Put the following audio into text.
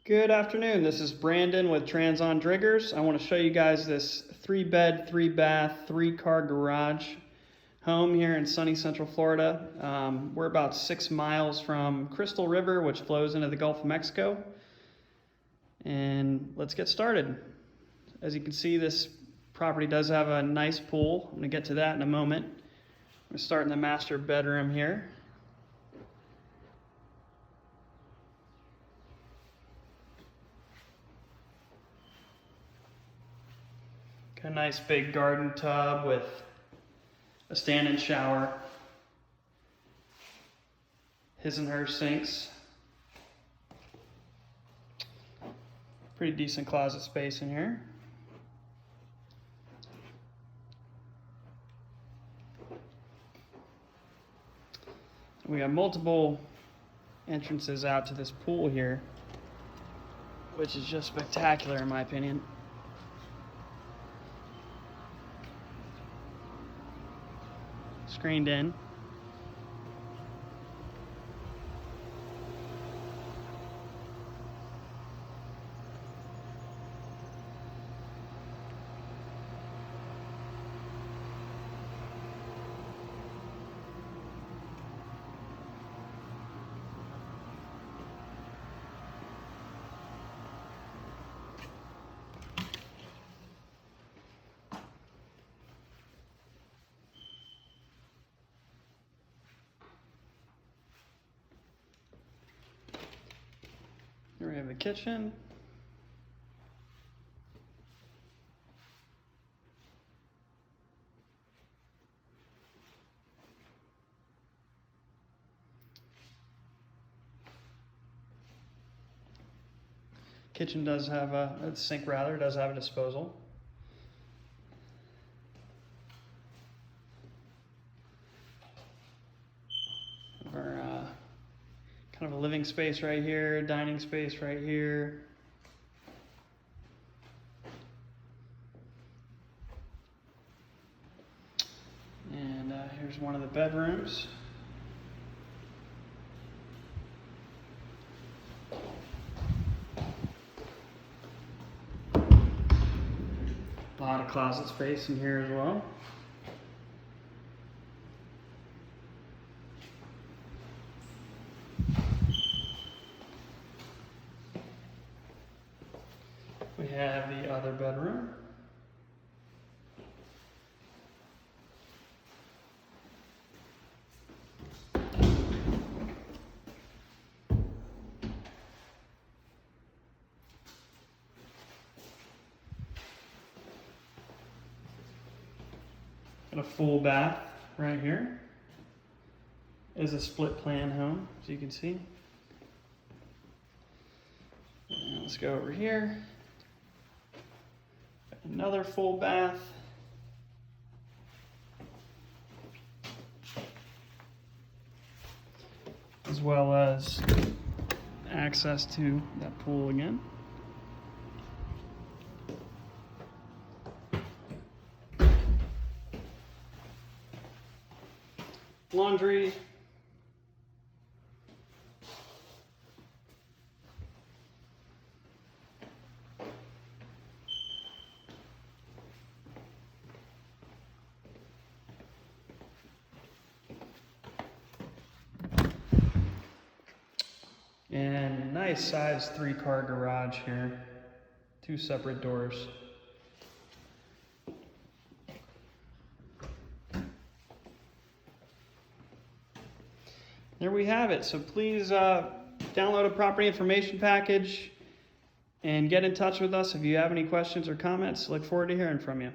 Good afternoon, this is Brandon with Trans-On Driggers. I want to show you guys this 3-bed, 3-bath, 3-car garage home here in sunny Central Florida. We're about 6 miles from Crystal River, which flows into the Gulf of Mexico. And let's get started. As you can see, this property does have a nice pool. I'm going to get to that in a moment. I'm going to start in the master bedroom here. Got a nice big garden tub with a stand-in shower, his and her sinks. Pretty decent closet space in here. We have multiple entrances out to this pool here, which is just spectacular in my opinion. Screened in. Here we have the kitchen. Kitchen does have a sink rather, does have a disposal. Our kind of a living space right here, dining space right here. And here's one of the bedrooms. A lot of closet space in here as well. We have the other bedroom. Got a full bath right here. It is a split plan home, as you can see. And let's go over here. Another full bath. As well as access to that pool again. Laundry. And nice size 3-car garage here. 2 separate doors. There we have it. So please download a property information package and get in touch with us if you have any questions or comments. Look forward to hearing from you.